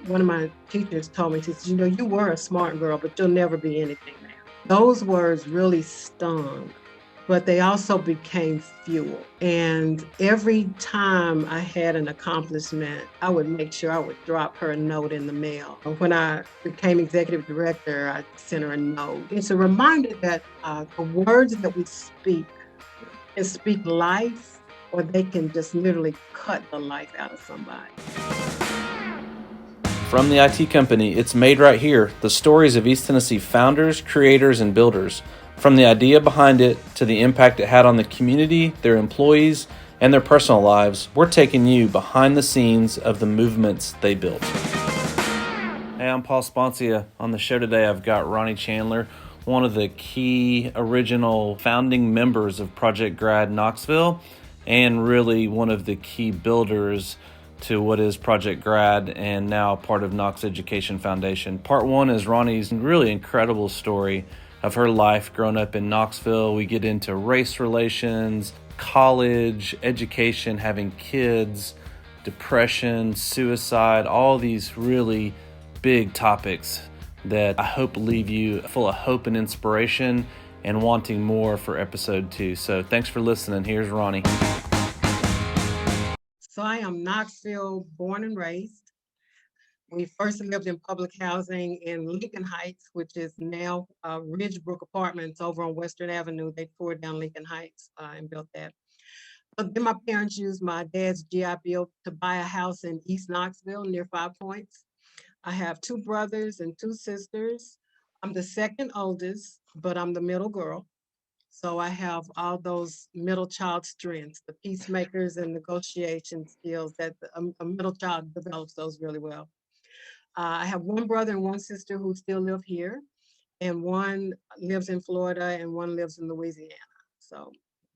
One of my teachers told me, she said, you were a smart girl, but you'll never be anything now. Those words really stung, but they also became fuel. And every time I had an accomplishment, I would make sure I would drop her a note in the mail. When I became executive director, I sent her a note. It's a reminder that the words that we speak can speak life, or they can just literally cut the life out of somebody. From the IT company, it's Made Right Here, the stories of East Tennessee founders, creators, and builders. From the idea behind it to the impact it had on the community, their employees, and their personal lives, we're taking you behind the scenes of the movements they built. Hey, I'm Paul Sponcia. On the show today, I've got Ronni Chandler, one of the key original founding members of Project GRAD Knoxville, and really one of the key builders to what is Project GRAD and now part of Knox Education Foundation. Part one is Ronni's really incredible story of her life growing up in Knoxville. We get into race relations, college, education, having kids, depression, suicide, all these really big topics that I hope leave you full of hope and inspiration and wanting more for episode 2. So thanks for listening. Here's Ronni. So I am Knoxville born and raised. We first lived in public housing in Lincoln Heights, which is now Ridgebrook Apartments over on Western Avenue. They tore down Lincoln Heights and built that. But then my parents used my dad's GI Bill to buy a house in East Knoxville near Five Points. I have 2 brothers and 2 sisters. I'm the second oldest, but I'm the middle girl. So I have all those middle child strengths, the peacemakers and negotiation skills that a middle child develops those really well. I have 1 brother and 1 sister who still live here, and 1 lives in Florida and 1 lives in Louisiana. So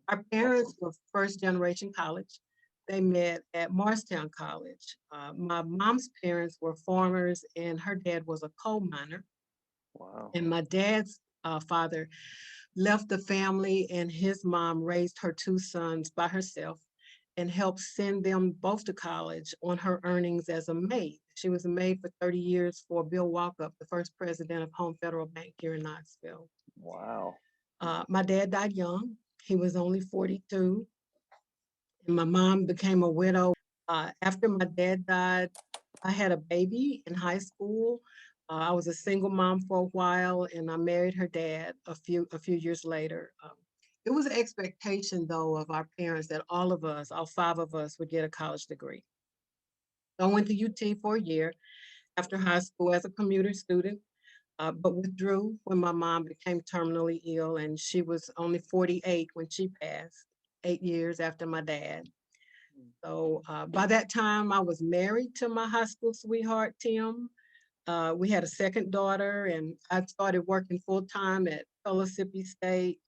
our parents were first generation college. They met at Morristown College. My mom's parents were farmers, and her dad was a coal miner. Wow. And my dad's father left the family, and his mom raised her 2 sons by herself and helped send them both to college on her earnings as a maid. She was a maid for 30 years for Bill Walkup, the first president of Home Federal Bank here in Knoxville. Wow. My dad died young. He was only 42. And my mom became a widow. After my dad died, I had a baby in high school. I was a single mom for a while, and I married her dad a few years later. It was an expectation, though, of our parents that all of us, all 5 of us, would get a college degree. So I went to UT for a year after high school as a commuter student, but withdrew when my mom became terminally ill, and she was only 48 when she passed, 8 years after my dad. So by that time, I was married to my high school sweetheart, Tim. We had a second daughter, and I started working full time at Mississippi State.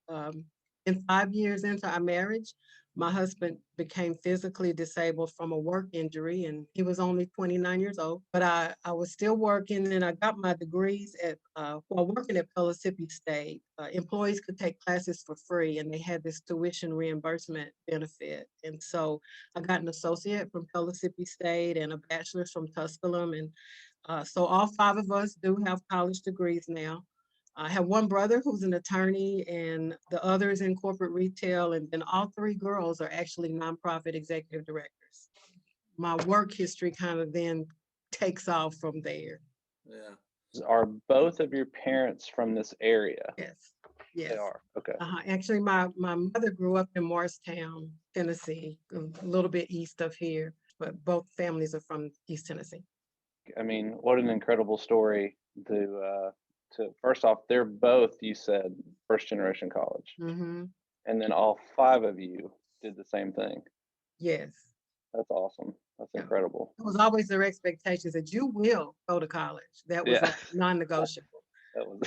And 5 years into our marriage, my husband became physically disabled from a work injury, and he was only 29 years old. But I was still working, and I got my degrees at while working at Mississippi State. Employees could take classes for free, and they had this tuition reimbursement benefit. And so I got an associate from Mississippi State and a bachelor's from Tusculum, and so all 5 of us do have college degrees now. I have 1 brother who's an attorney, and the others in corporate retail, and then all 3 girls are actually nonprofit executive directors. My work history kind of then takes off from there. Yeah. Are both of your parents from this area? Yes, They yes. are. Okay. Actually, my mother grew up in Morristown, Tennessee, a little bit east of here, but both families are from East Tennessee. I mean, what an incredible story to first off, they're both, you said, first generation college. Mm-hmm. And then all 5 of you did the same thing. Yes. That's awesome. That's Yeah. incredible. It was always their expectations that you will go to college. That was Yeah. like non-negotiable. That was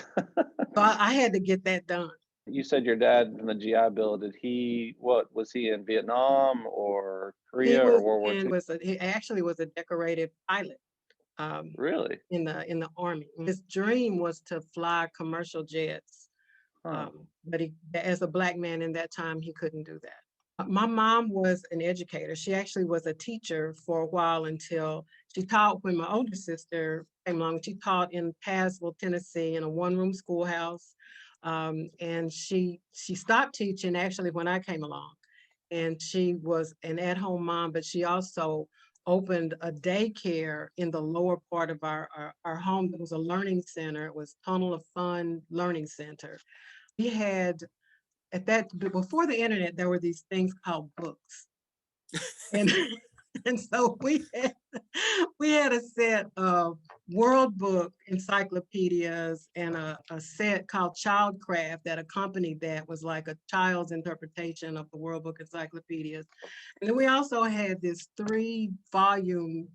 So I had to get that done. You said your dad in the GI Bill, what was he in Vietnam or He Korea or was World War in II? he actually was a decorated pilot Really? in the Army. His dream was to fly commercial jets. Huh. But as a Black man in that time, he couldn't do that. My mom was an educator. She actually was a teacher for a while until She taught when my older sister came along. She taught in Tazewell, Tennessee, in a one-room schoolhouse. And she stopped teaching actually when I came along. And she was an at-home mom, but she also opened a daycare in the lower part of our home. It was a learning center. It was Tunnel of Fun Learning Center. We had at that before the internet, there were these things called books. And and so we had a set of World Book encyclopedias and a set called Childcraft that accompanied that was like a child's interpretation of the World Book encyclopedias. And then we also had this 3-volume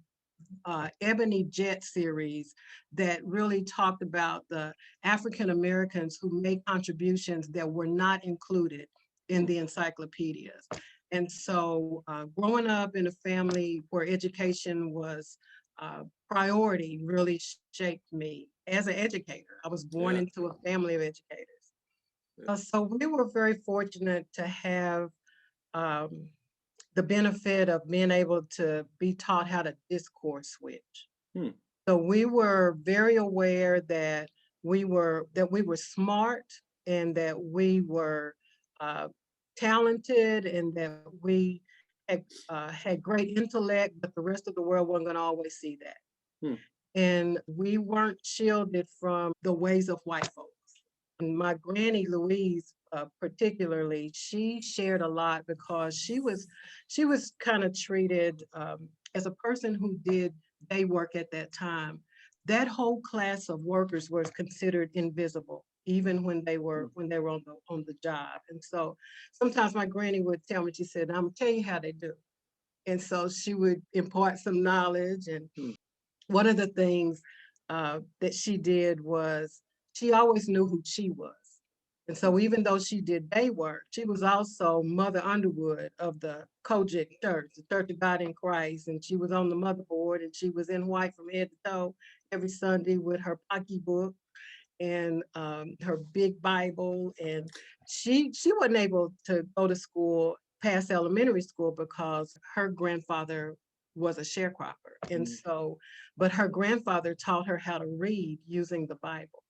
Ebony Jet series that really talked about the African Americans who made contributions that were not included in the encyclopedias. And so growing up in a family where education was priority really shaped me as an educator. I was born into a family of educators. So we were very fortunate to have um, the benefit of being able to be taught how to discourse switch. Hmm. So we were very aware that we were smart and that we were uh, talented and that we had great intellect, but the rest of the world wasn't going to always see that. Hmm. And we weren't shielded from the ways of white folks. And my granny Louise, particularly, she shared a lot because she was kind of treated as a person who did day work at that time. That whole class of workers was considered invisible, even when they were on the job. And so sometimes my granny would tell me, she said, "I'm gonna tell you how they do." And so she would impart some knowledge. And one of the things that she did was she always knew who she was. And so even though she did day work, she was also Mother Underwood of the Kojic Church, the Church of God in Christ. And she was on the motherboard and she was in white from head to toe every Sunday with her pocky book and her big Bible. And she wasn't able to go to school past elementary school because her grandfather was a sharecropper. And so, but her grandfather taught her how to read using the Bible.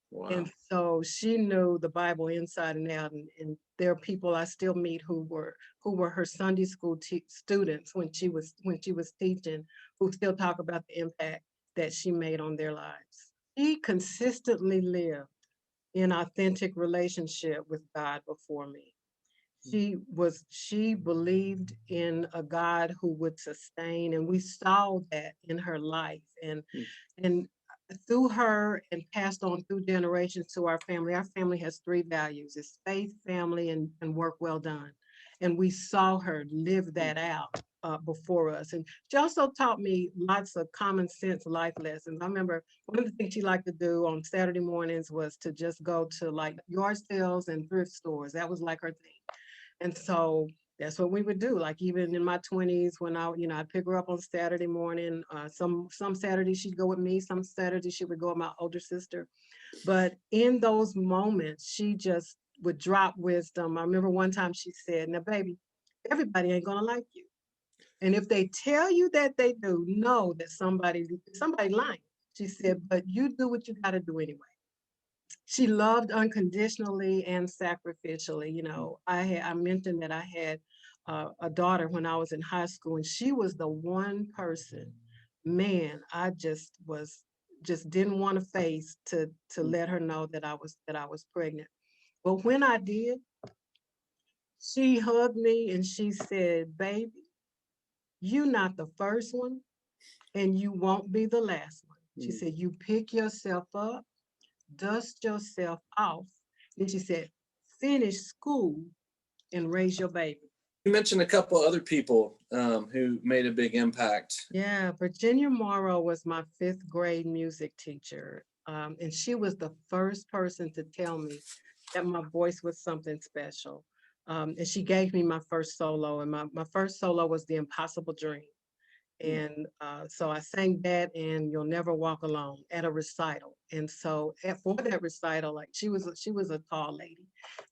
Wow. And so she knew the Bible inside and out. And there are people I still meet who were her Sunday school students when she was teaching, who still talk about the impact that she made on their lives. She consistently lived in authentic relationship with God before me. She believed in a God who would sustain, and we saw that in her life. And through her and passed on through generations to our family. Our family has 3 values: it's faith, family, and work well done. And we saw her live that out before us. And she also taught me lots of common sense life lessons. I remember one of the things she liked to do on Saturday mornings was to just go to like yard sales and thrift stores. That was like her thing. And so that's what we would do. Like even in my 20s, when I'd pick her up on Saturday morning. Some Saturdays she'd go with me. Some Saturdays she would go with my older sister. But in those moments, she just would drop wisdom. I remember one time she said, "Now, baby, everybody ain't gonna like you. And if they tell you that they do, know that somebody lying." She said, "But you do what you gotta do anyway." She loved unconditionally and sacrificially. I mentioned that I had a daughter when I was in high school, and she was the one person, man, I just didn't want to face to let her know that I was pregnant. But when I did, she hugged me and she said, "Baby, you not the first one, and you won't be the last one." She said, "You pick yourself up, dust yourself off." And she said, "Finish school and raise your baby." You mentioned a couple other people who made a big impact. Yeah, Virginia Morrow was my 5th grade music teacher. And she was the first person to tell me that my voice was something special. And she gave me my first solo, and my first solo was The Impossible Dream. And so I sang that and You'll Never Walk Alone at a recital. And so for that recital, like she was a tall lady,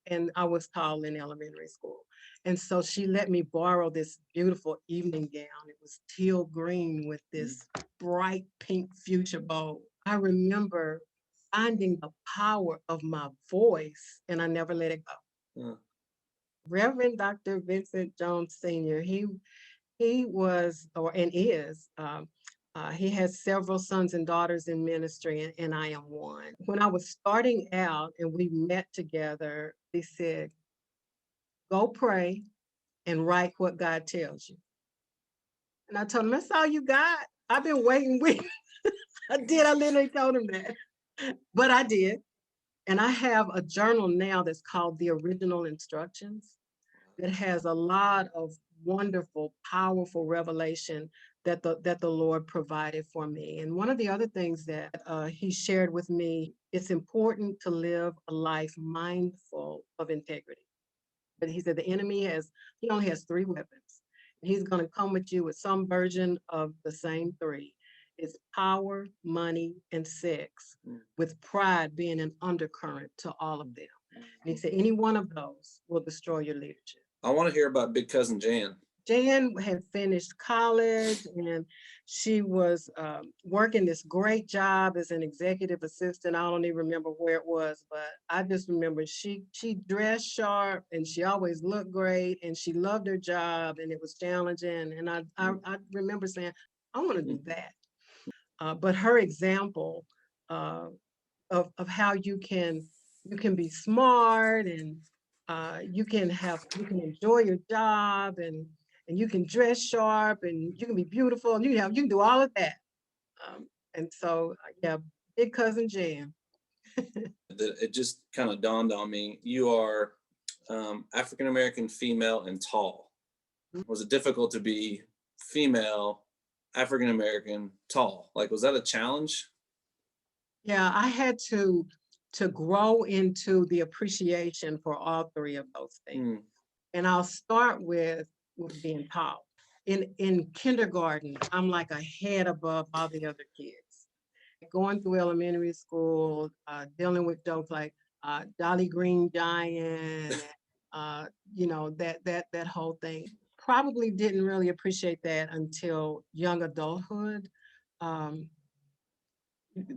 and I was tall in elementary school. And so she let me borrow this beautiful evening gown. It was teal green with this bright pink fuchsia bow. I remember finding the power of my voice, and I never let it go. Mm. Reverend Dr. Vincent Jones Sr., he was or and is he has several sons and daughters in ministry, and I am one. When I was starting out and we met together, he said, go pray and write what God tells you. And I told him, that's all you got. I've been waiting with I did. I literally told him that. But I did. And I have a journal now that's called The Original Instructions. That has a lot of wonderful, powerful revelation that the Lord provided for me. And one of the other things that he shared with me, it's important to live a life mindful of integrity. But he said the he only has three weapons. And he's going to come with you with some version of the same three. It's power, money, and sex, with pride being an undercurrent to all of them. And he said any one of those will destroy your leadership. I want to hear about Big Cousin Jan. Jan had finished college and she was working this great job as an executive assistant. I don't even remember where it was, but I just remember she dressed sharp and she always looked great and she loved her job and it was challenging. And I remember saying, I want to do that. But her example of how you can be smart and you can enjoy your job and you can dress sharp and you can be beautiful and you can do all of that. And so yeah, Big Cousin Jan. It just kind of dawned on me. You are African American, female, and tall. Was it difficult to be female, African American, tall? Like, was that a challenge? Yeah, I had to grow into the appreciation for all three of those things. And I'll start with being tall. In kindergarten, I'm like a head above all the other kids. Going through elementary school, dealing with jokes like Dolly Green Giant, that whole thing. Probably didn't really appreciate that until young adulthood.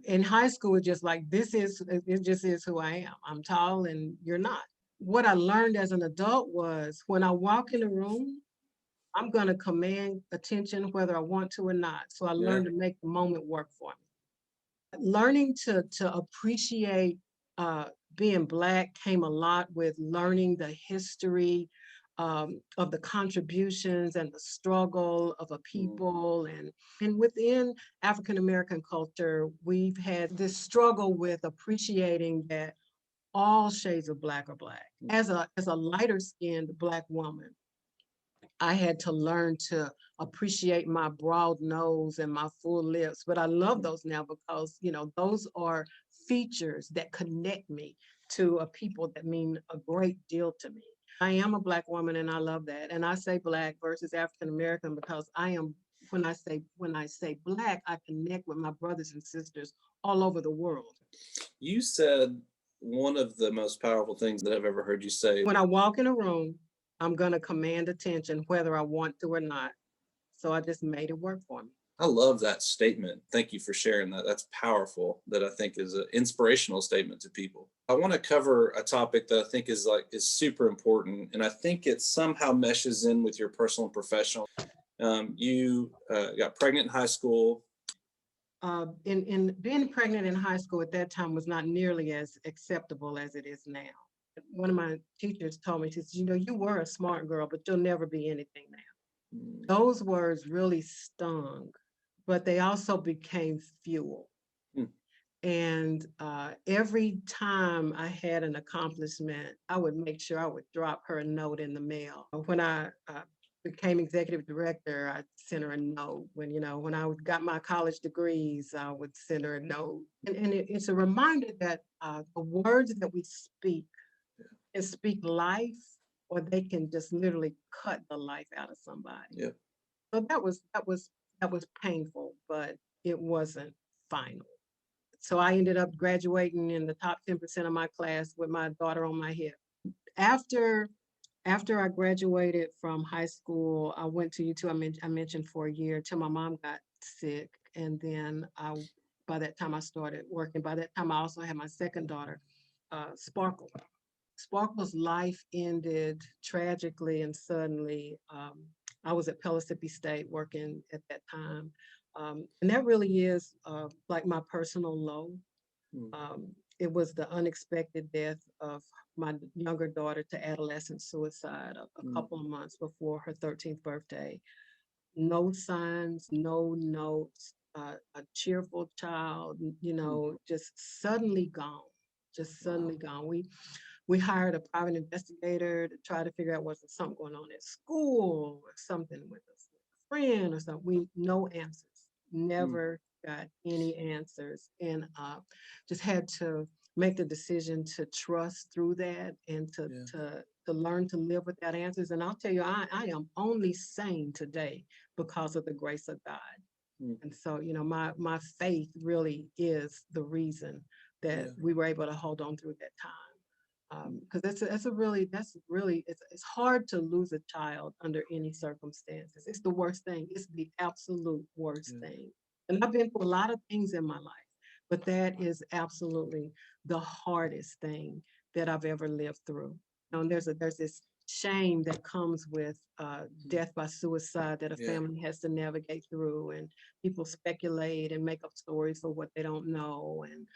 In high school, it's just like it just is who I am. I'm tall and you're not. What I learned as an adult was when I walk in a room, I'm going to command attention whether I want to or not. So I learned to make the moment work for me. Learning to appreciate being Black came a lot with learning the history of the contributions and the struggle of a people. And within African American culture, we've had this struggle with appreciating that all shades of Black are Black. As a lighter skinned Black woman, I had to learn to appreciate my broad nose and my full lips, but I love those now because, those are features that connect me to a people that mean a great deal to me. I am a Black woman and I love that. And I say Black versus African American because when I say Black, I connect with my brothers and sisters all over the world. You said one of the most powerful things that I've ever heard you say. When I walk in a room, I'm going to command attention whether I want to or not. So I just made it work for me. I love that statement. Thank you for sharing that. That's powerful. That I think is an inspirational statement to people. I want to cover a topic that I think is super important, and I think it somehow meshes in with your personal and professional. You got pregnant in high school. In being pregnant in high school at that time was not nearly as acceptable as it is now. One of my teachers told me, she said, you were a smart girl, but you'll never be anything now. Those words really stung, but they also became fuel. And every time I had an accomplishment, I would make sure I would drop her a note in the mail. When I became executive director, I sent her a note. When I got my college degrees, I would send her a note. And it's a reminder that the words that we speak can speak life, or they can just literally cut the life out of somebody. Yeah. So that was painful, but it wasn't final. So I ended up graduating in the top 10% of my class with my daughter on my hip. After After I graduated from high school, I went to UT. I mentioned for a year till my mom got sick, and then by that time I started working. By that time, I also had my second daughter, Sparkle. Sparkle's life ended tragically and suddenly. I was at Pellissippi State working at that time. And that really is like my personal low. Mm. It was the unexpected death of my younger daughter to adolescent suicide a couple of months before her 13th birthday. No signs, no notes, a cheerful child, just suddenly gone, just suddenly gone. We hired a private investigator to try to figure out was there something going on at school or something with a friend or something. No answers. Never got any answers, and just had to make the decision to trust through that and to learn to live without answers. And I'll tell you, I am only sane today because of the grace of God. And so, my faith really is the reason that we were able to hold on through that time. Because it's hard to lose a child under any circumstances. It's the worst thing. It's the absolute worst thing. And I've been through a lot of things in my life, but that is absolutely the hardest thing that I've ever lived through. And there's this shame that comes with death by suicide that a family has to navigate through, and people speculate and make up stories for what they don't know, and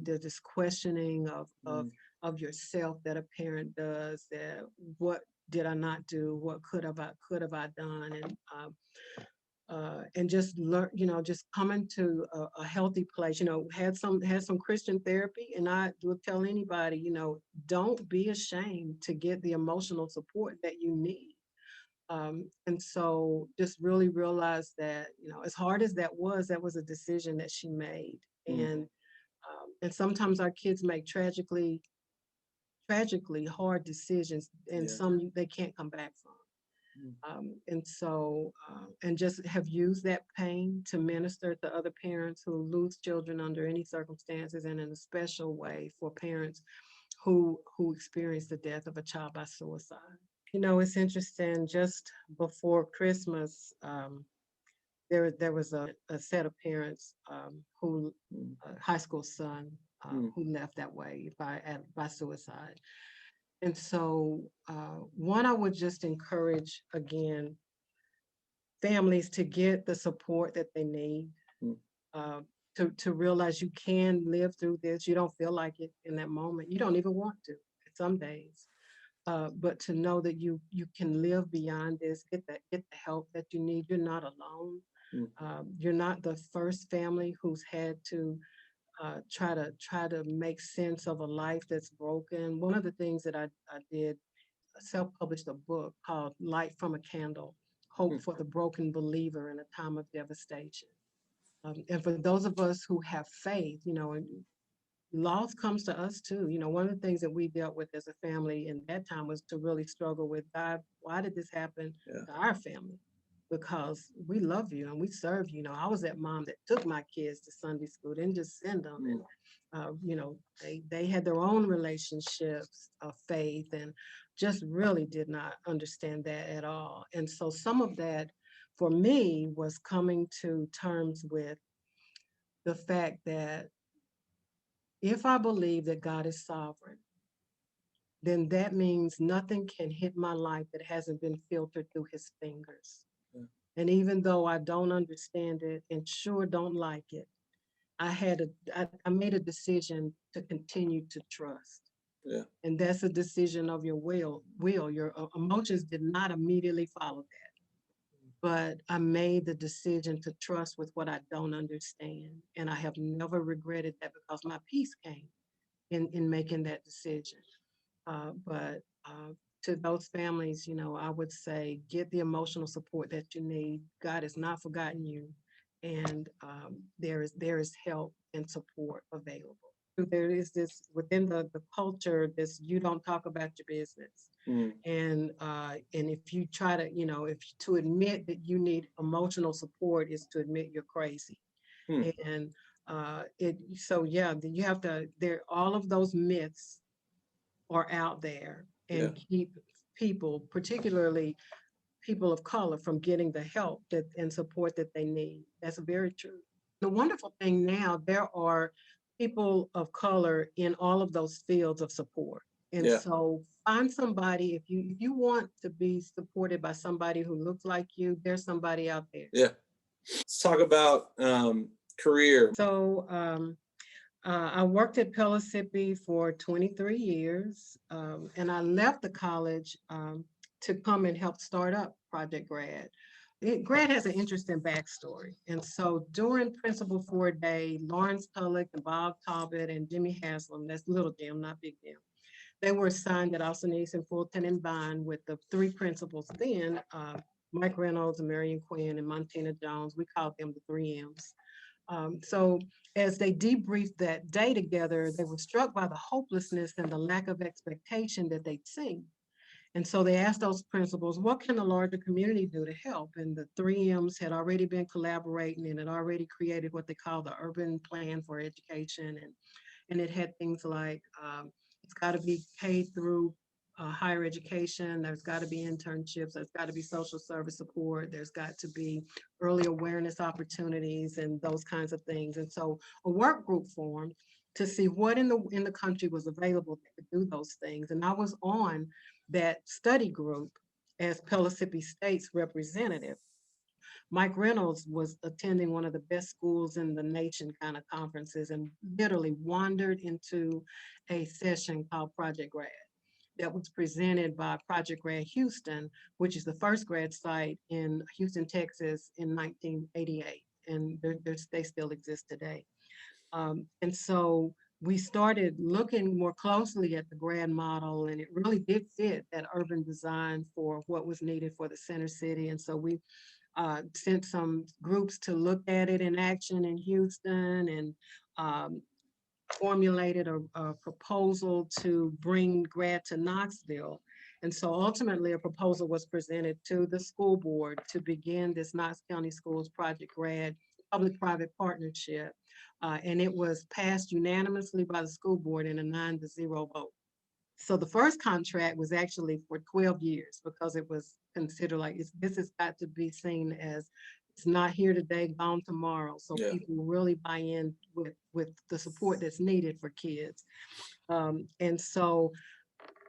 there's this questioning of yourself that a parent does, that what did I not do? What could have I done? And just learn, just coming to a healthy place, had some Christian therapy. And I will tell anybody, don't be ashamed to get the emotional support that you need. And so just really realize that, as hard as that was a decision that she made. And sometimes our kids make tragically hard decisions, and some they can't come back from. And just have used that pain to minister to other parents who lose children under any circumstances, and in a special way for parents who experience the death of a child by suicide. It's interesting. Just before Christmas, there was a set of parents who a high school son who left that way by suicide. And so, one, I would just encourage again families to get the support that they need, uh, to realize you can live through this. You don't feel like it in that moment. You don't even want to some days. But to know that you can live beyond this, get the help that you need. You're not alone. You're not the first family who's had to try to make sense of a life that's broken. One of the things that I did, self-published a book called Light from a Candle, Hope for the Broken Believer in a Time of Devastation. And for those of us who have faith, and loss comes to us too. One of the things that we dealt with as a family in that time was to really struggle with, God, why did this happen to our family? Because we love you and we serve you. I was that mom that took my kids to Sunday school, didn't just send them. And they had their own relationships of faith, and just really did not understand that at all. And so some of that for me was coming to terms with the fact that if I believe that God is sovereign, then that means nothing can hit my life that hasn't been filtered through his fingers. And even though I don't understand it and sure don't like it, I made a decision to continue to trust. And that's a decision of your will. Your emotions did not immediately follow that. But I made the decision to trust with what I don't understand. And I have never regretted that, because my peace came in making that decision. But to those families, I would say get the emotional support that you need. God has not forgotten you, and there is help and support available. There is this within the culture, this you don't talk about your business. And if you try to, if to admit that you need emotional support is to admit you're crazy. And you have to, there all of those myths are out there, and keep people, particularly people of color, from getting the help and support that they need. That's very true. The wonderful thing now, there are people of color in all of those fields of support. And Yeah. so find somebody, if you want to be supported by somebody who looks like you, there's somebody out there. Yeah. Let's talk about career. So I worked at Pellissippi for 23 years, and I left the college to come and help start up Project GRAD. GRAD has an interesting backstory. And so during Principal 4-Day, Lawrence Tullock and Bob Talbot and Jimmy Haslam, that's Little Jim, not Big Jim, they were assigned at Austin East and Fulton and Vine with the three principals then, Mike Reynolds and Marion Quinn and Montina Jones. We called them the 3Ms. So as they debriefed that day together, they were struck by the hopelessness and the lack of expectation that they'd seen. And so they asked those principals, what can the larger community do to help? And the 3Ms had already been collaborating and had already created what they call the urban plan for education. And it had things like, it's got to be paid through higher education. There's got to be internships. There's got to be social service support. There's got to be early awareness opportunities and those kinds of things. And so a work group formed to see what in the country was available that could do those things. And I was on that study group as Pellissippi State's representative. Mike Reynolds was attending one of the best schools in the nation kind of conferences and literally wandered into a session called Project GRAD that was presented by Project GRAD Houston, which is the first grad site in Houston, Texas in 1988. And they still exist today. And so we started looking more closely at the GRAD model, and it really did fit that urban design for what was needed for the center city. And so we sent some groups to look at it in action in Houston and formulated a proposal to bring GRAD to Knoxville. And so ultimately a proposal was presented to the school board to begin this Knox County Schools Project GRAD public-private partnership. And it was passed unanimously by the school board in a 9-0 vote. So the first contract was actually for 12 years because it was considered like this has got to be seen as it's not here today, gone tomorrow. So Yeah. people really buy in with the support that's needed for kids. And so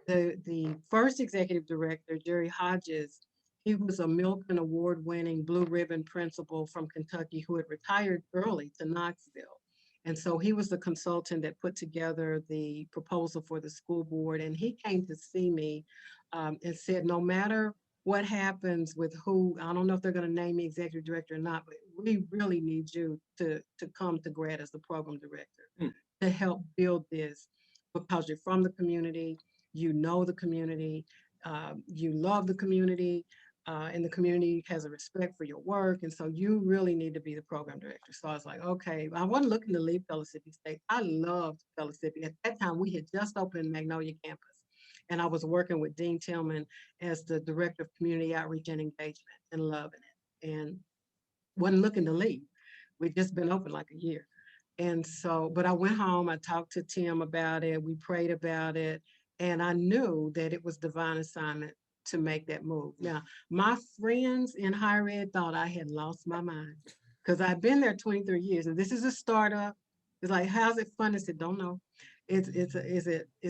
the first executive director, Jerry Hodges, he was a Milken Award-winning Blue Ribbon principal from Kentucky who had retired early to Knoxville. And so he was the consultant that put together the proposal for the school board. And he came to see me and said, no matter what happens with who, I don't know if they're going to name me executive director or not, but we really need you to come to GRAD as the program director to help build this because you're from the community, you know the community, you love the community, and the community has a respect for your work. And so you really need to be the program director. So I was like, okay, I wasn't looking to leave Pellissippi State. I loved Pellissippi. At that time, we had just opened Magnolia campus. And I was working with Dean Tillman as the director of community outreach and engagement and loving it. And wasn't looking to leave. We'd just been open like a year. And so, but I went home, I talked to Tim about it, we prayed about it, and I knew that it was divine assignment to make that move. Now, my friends in higher ed thought I had lost my mind because I've been there 23 years and this is a startup. It's like, how's it fun? I said, don't know. It's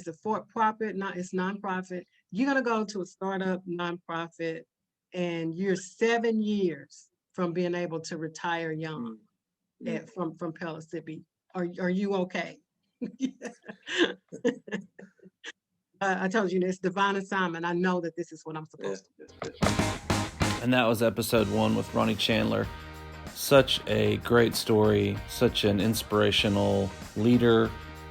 a for profit, not it's nonprofit. You're gonna go to a startup nonprofit and you're 7 years from being able to retire young from Pellissippi. Are you okay? I told you it's divine assignment. I know that this is what I'm supposed to do. And that was episode 1 with Ronni Chandler. Such a great story, such an inspirational leader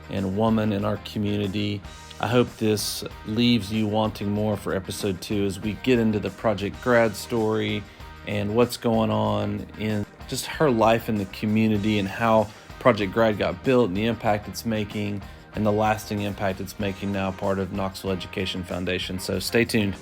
and woman in our community. I hope this leaves you wanting more for episode 2 as we get into the Project GRAD story and what's going on in just her life in the community and how Project GRAD got built and the impact it's making and the lasting impact it's making now, part of Knoxville Education Foundation. So stay tuned.